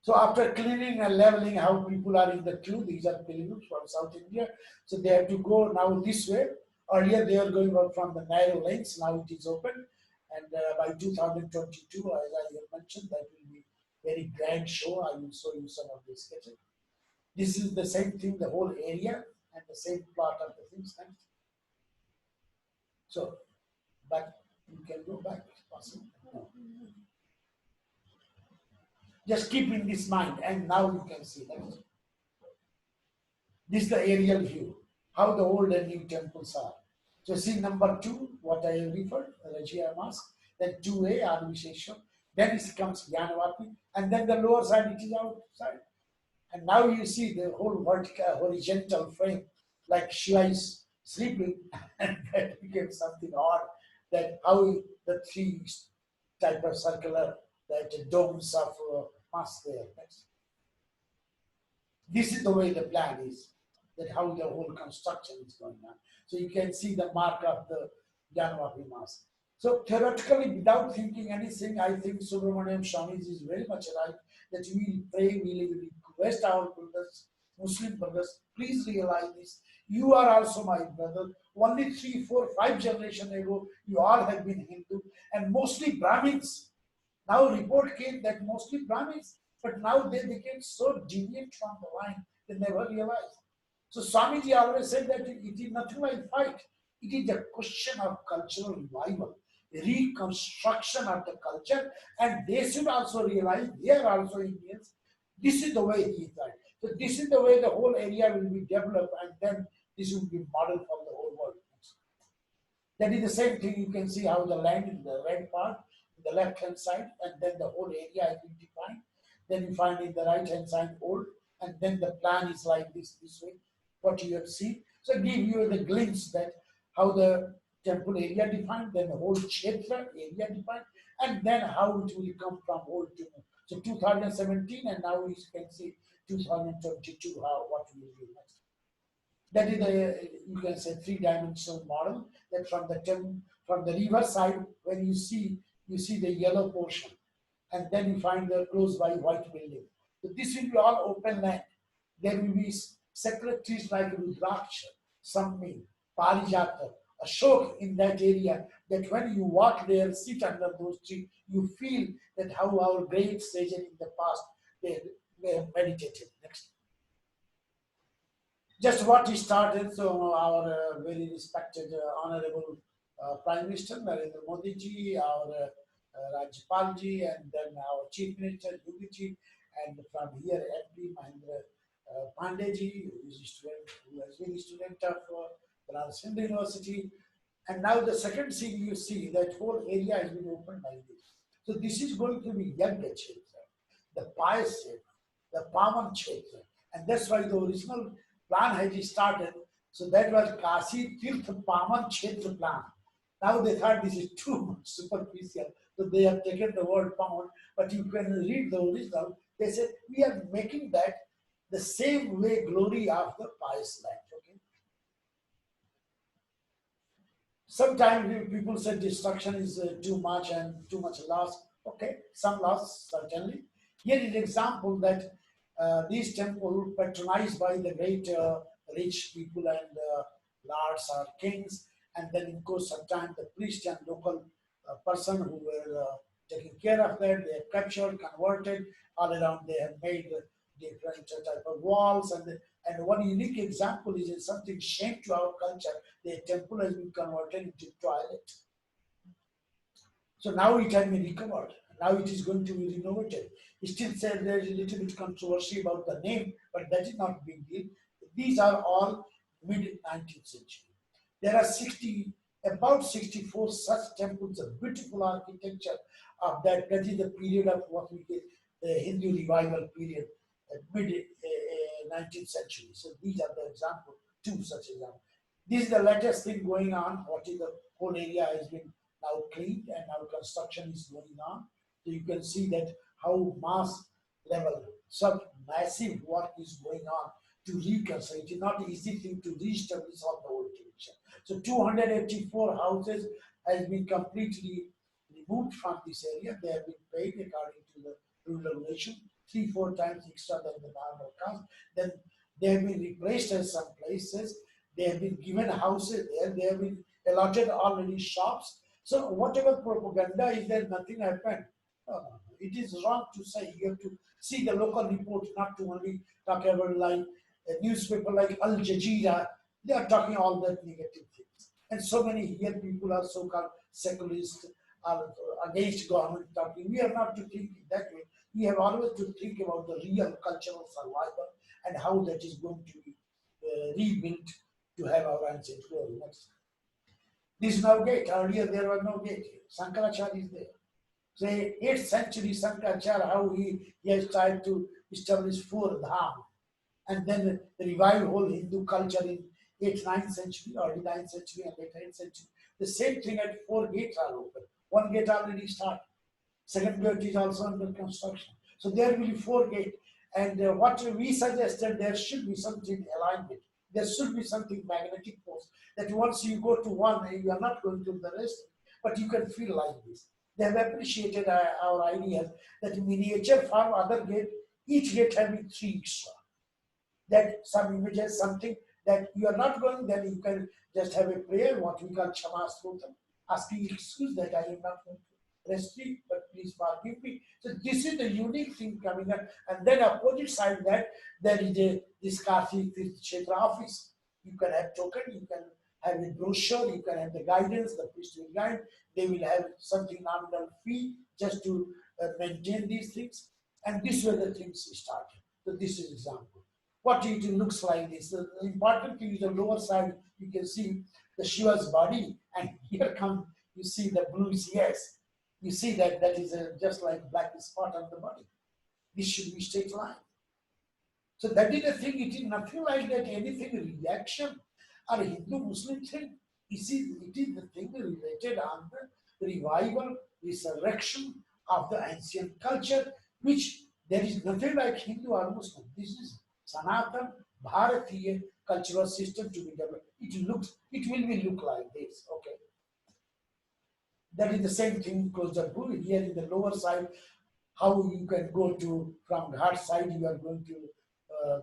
so after cleaning and leveling, how people are in the queue, these are pilgrims from South India. So they have to go now this way. Earlier they are going out from the narrow lanes, now it is open. And by 2022, as I have mentioned, that will be very grand show. I will show you some of the sketches. This is the same thing, the whole area and the same plot of the things. So, but you can go back if possible. No. Just keep in this mind, and now you can see that. This is the aerial view, how the old and new temples are. So see number 2, what I have referred, the Rajya Mosque, then 2A, Advisheshwar, then it comes Yanavati, and then the lower side, it is outside. And now you see the whole vertical, horizontal frame, like Shiva is sleeping, and that became something odd, that how the 3 type of circular, that domes of mosque there. This is the way the plan is, that how the whole construction is going on. So you can see the mark of the Janavapi Mosque. So theoretically, without thinking anything, I think Subramaniam Swamiji is very much right, that we pray, we request our brothers, Muslim brothers, please realize this. You are also my brother. Only 3, 4, 5 generations ago, you all have been Hindu, and mostly Brahmins. Now report came that mostly Brahmins, but now they became so deviant from the line, they never realized. So Swamiji always said that it is nothing like fight. It is a question of cultural revival, reconstruction of the culture, and they should also realize they are also Indians. This is the way he is right. So this is the way the whole area will be developed, and then this will be model for the whole world. That is the same thing. You can see how the land in the red part, the left hand side, and then the whole area has been defined. Then you find in the right hand side old, and then the plan is like this way, what you have seen. So give you the glimpse that how the temple area defined, then the whole kshetra area defined, and then how it will come from old to new. So 2017, and now you can see 2022, how what will be next. That is the, you can say, 3-dimensional model, that from the river side, when you see the yellow portion, and then you find the close by white building. So this will be all open land. There will be sacred trees like Rudraksha, Sammi, Parijata, Ashok in that area, that when you walk there, sit under those trees, you feel that how our great sages in the past, they have meditated. Next. Just what he started, so our very respected Honorable Prime Minister Narendra Modi ji, our Rajpal ji, and then our Chief Minister Yogi ji, and from here MP Mahendra Pandey ji, who has been a student of Banaras University. And now the second thing you see, that whole area has been opened like this. So this is going to be Yagya Kshetra, the pious Kshetra, the Pavan Kshetra. And that's why the original plan has started. So that was Kashi Tirth Pavan Kshetra plan. Now they thought this is too much superficial. So they have taken the word Pavan, but you can read the original. They said, we are making that the same way glory of the pious land. Okay. Sometimes people say destruction is too much and too much loss. Okay, some loss, certainly. Here is an example that these temples patronized by the great rich people and lords or kings, and then in course of time the priest and local person who were taking care of that, they have captured, converted, all around they have made different type of walls, and one unique example is something shame to our culture. The temple has been converted into toilet. So now it has been recovered. Now it is going to be renovated. It still said there is a little bit controversy about the name, but that is not a big deal. These are all mid 19th century. There are about 64 such temples of beautiful architecture of that. That is the period of what we get the Hindu revival period, mid 19th century. So these are the examples, two such examples. This is the latest thing going on. What is the whole area has been now cleaned and now construction is going on. So you can see that how mass level, such massive work is going on to reconstruct. It is not an easy thing to reestablish all the old tradition. So 284 houses has been completely removed from this area. They have been paid according to the rural relation, 3-4 times extra than the normal cost. Then they have been replaced at some places. They have been given houses there. They have been allotted already shops. So whatever propaganda is there, nothing happened. It is wrong to say. You have to see the local report, not to only talk about like a newspaper like Al Jazeera. They are talking all that negative things. And so many here people are so-called secularists, are against government talking. We are not to think that way. We have always to think about the real cultural survival and how that is going to be rebuilt to have our ancient glory. Next. This is no gate. Earlier there was no gate. Shankaracharya is there. Say 8th century Shankaracharya, how he has tried to establish 4 dham and then revive whole Hindu culture in 8th, 9th century, early 9th century and late 8th century. The same thing at 4 gates are open. 1 gate already started. Second gate is also under construction. So there will be 4 gates. And what we suggested, there should be something alignment. There should be something magnetic force that once you go to one, you are not going to the rest, but you can feel like this. They have appreciated our idea that miniature farm, other gate, each gate having 3 extra. That some images, something that you are not going, then you can just have a prayer, what we call Chama Stotam, asking excuse that I am not going to restrict, but please forgive me. So this is the unique thing coming up. And then opposite side that there is this Kashi Vishvanath office. You can have token, you can have a brochure, you can have the guidance, the priest will guide. They will have something nominal fee just to maintain these things. And this way the things started. So this is example. What it looks like this. The important thing is the lower side, you can see the Shiva's body, and here come, you see the blue yes. You see that is just like black spot on the body. This should be straight line. So that is the thing, it is nothing like that, anything reaction or Hindu-Muslim thing. You see, it is the thing related on the revival, resurrection of the ancient culture, which there is nothing like Hindu or Muslim. This is Sanatan, Bhāratiya cultural system to be developed. It will be look like this, okay. That is the same thing closer to here in the lower side, how you can go to, from Ghat side, you are going to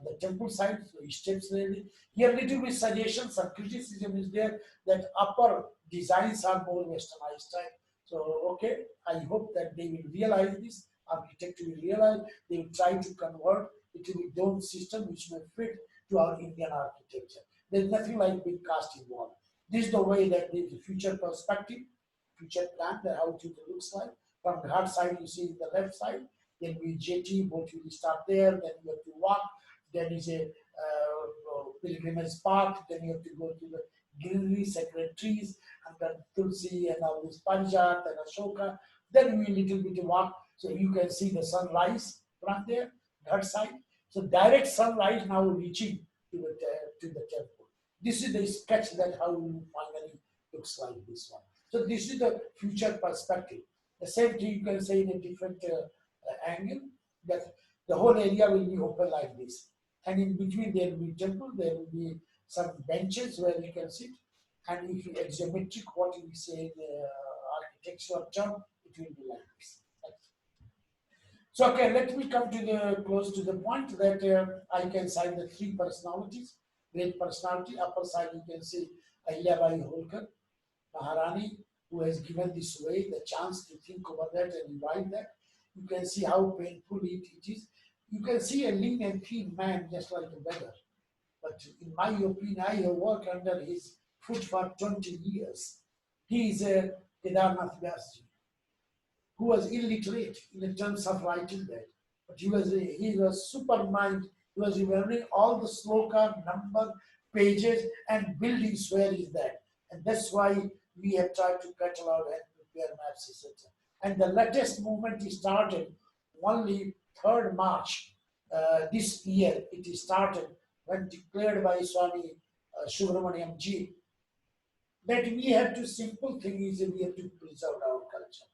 the temple side, so steps ready. Here little bit suggestion, some criticism is there, that upper designs are more westernized type. So, okay, I hope that they will realize this, architect will realize, they will try to convert it to a dome system which may fit to our Indian architecture. There's nothing like big cast involved. This is the way that there is a future perspective, future plan, that how it looks like. From the Ghat side, you see the left side, then we Jyoti, boat will start there, then you have to walk, then is a pilgrimage path, then you have to go to the greenery, sacred trees, and then Tulsi and all this Parijat and Ashoka, then we little bit walk, so you can see the sunrise from there, Ghat side. So direct sunrise now reaching to the temple. This is the sketch that how it finally looks like this one. So this is the future perspective. The same thing you can say in a different angle, that the whole area will be open like this. And in between there will be temple, there will be some benches where you can sit. And if you geometric, what we say in the architectural term, it will be like this. So, okay, let me come to the close to the point that I can cite the 3 personalities. Great personality, upper side you can see Ahilyabai Holkar, Maharani, who has given this way the chance to think over that and revive that. You can see how painful it is. You can see a lean and thin man just like a beggar. But in my opinion, I have worked under his foot for 20 years. He is a Kedarnath Vyasji, who was illiterate in terms of writing that. But he was super mind. He was remembering all the sloka, number, pages, and buildings where is that. And that's why we have tried to catalog and prepare maps, etc. And the latest movement is started only 3rd March this year. It is started when declared by Swami Subramaniam Ji that we have to, simple thing is we have to preserve our culture.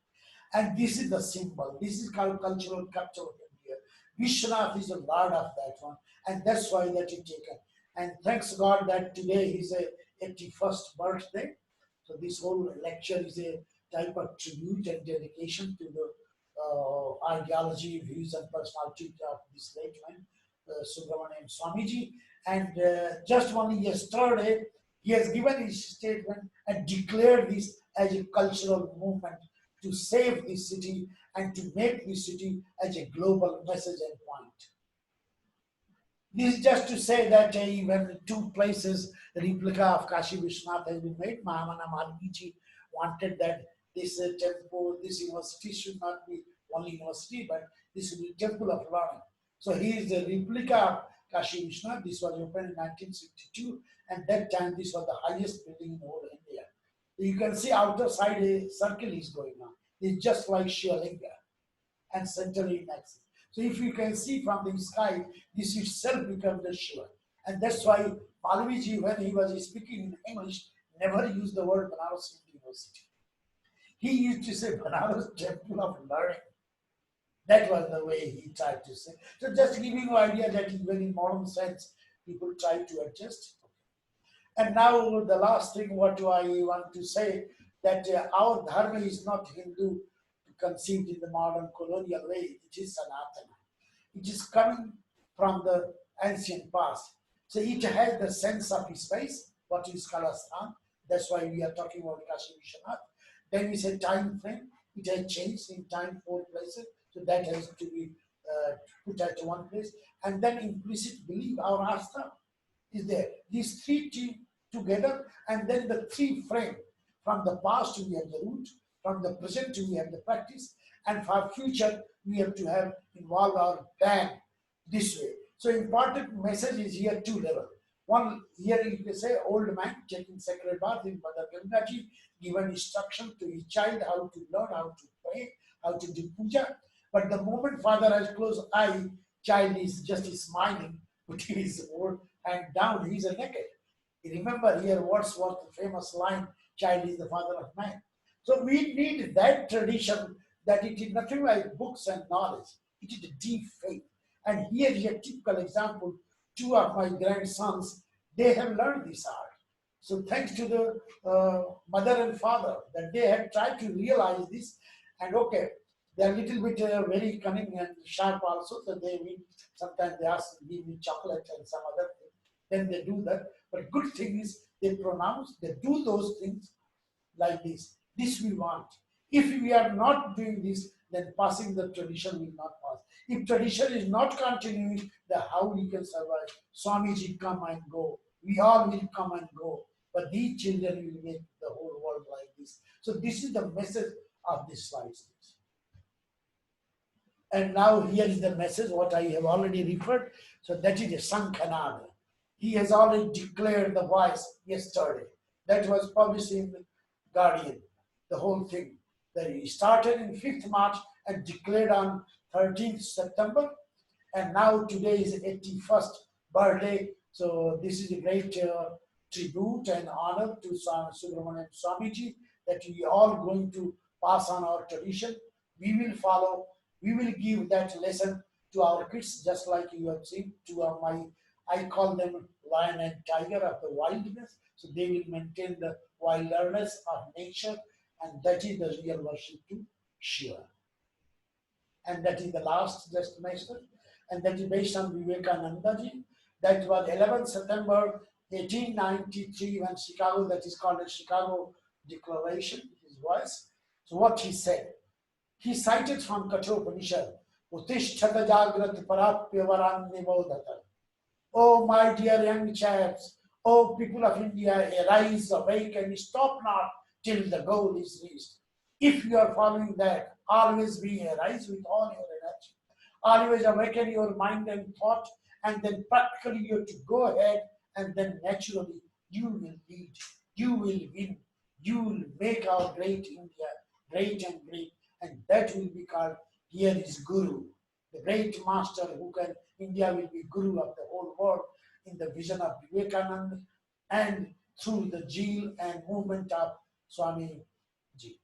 And this is the symbol. This is called cultural capital of India. Vishwanath is a lord of that one. And that's why that is taken. And thanks God that today is a 81st birthday. So this whole lecture is a type of tribute and dedication to the ideology, views, and personality of this late man, Subramaniam Swamiji. And just only yesterday, he has given his statement and declared this as a cultural movement to save this city and to make this city as a global message and point. This is just to say that even 2 places, the replica of Kashi Vishvanath has been made. Mahamana RanaJi wanted that this temple, this university should not be only university, but this will be temple of learning. So he is the replica of Kashi Vishvanath. This was opened in 1962, and that time this was the highest building in whole India. You can see outer side a circle is going on. It's just like Shivalinga and centrally next. So if you can see from the sky, this itself becomes the Shiva. And that's why Malviji, when he was speaking in English, never used the word Banaras University. He used to say Banaras Temple of Learning. That was the way he tried to say. So just giving you an idea that even in modern sense, people try to adjust. And now the last thing what do I want to say, that our dharma is not Hindu conceived in the modern colonial way. It is Sanatana. It is coming from the ancient past. So it has the sense of space, what is Kalastan. That's why we are talking about Kashi Vishwanath. Then we say time frame. It has changed in time 4 places. So that has to be put at one place. And then implicit belief, our Asta is there. These 3 together, and then the 3 frame. From the past we have the root, from the present we have the practice, and for future we have to have involved our plan this way. So important message is here 2 levels. One, here you can say old man taking sacred bath in Mother Gangaji, given instruction to his child how to learn, how to pray, how to do puja. But the moment father has closed eye, child is just smiling, putting his old hand down, he is naked. Remember here Wordsworth's famous line, child is the father of man. So we need that tradition, that it is nothing like books and knowledge. It is a deep faith. And here is a typical example. 2 of my grandsons, they have learned this art. So thanks to the mother and father that they have tried to realize this. And okay, they are a little bit very cunning and sharp also. So they will, sometimes they ask, give me chocolate and some other thing. Then they do that. But good thing is they pronounce, they do those things like this. This we want. If we are not doing this, then passing the tradition will not pass. If tradition is not continuing, then how we can survive? Swamiji come and go. We all will come and go. But these children will make the whole world like this. So this is the message of this slide. And now here is the message, what I have already referred. So that is a Sankhanada. He has already declared the voice yesterday. That was published in the Guardian, the whole thing. That he started in 5th March and declared on 13th September. And now today is 81st birthday. So this is a great tribute and honor to Subramaniam Swamiji, that we are all going to pass on our tradition. We will follow, we will give that lesson to our kids, just like you have seen to I call them lion and tiger of the wilderness. So they will maintain the wilderness of nature, and that is the real worship to Shiva. And that is the last just message, and that is based on Vivekanandaji. That was 11th September 1893 when Chicago, that is called the Chicago Declaration, his voice. So what he said, he cited from Kathopanishad Utishthata Jagrat Parapya Varanni Bodhata. Oh, my dear young chaps, oh, people of India, arise, awake, and stop not till the goal is reached. If you are following that, always be arise with all your energy. Always awaken your mind and thought, and then practically you have to go ahead, and then naturally you will lead, you will win, you will make our great India great and great, and that will be called, here is Guru, the great master who can, India will be Guru of the whole world in the vision of Vivekananda and through the zeal and movement of Swami Ji.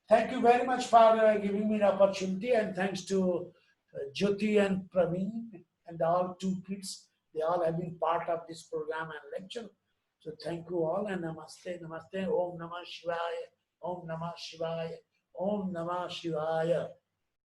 Thank you very much for giving me the opportunity, and thanks to Jyoti and Pravin and all two kids. They all have been part of this program and lecture. So thank you all, and namaste, namaste, Om Namah Shivaya, Om Namah Shivaya, Om Namah Shivaya.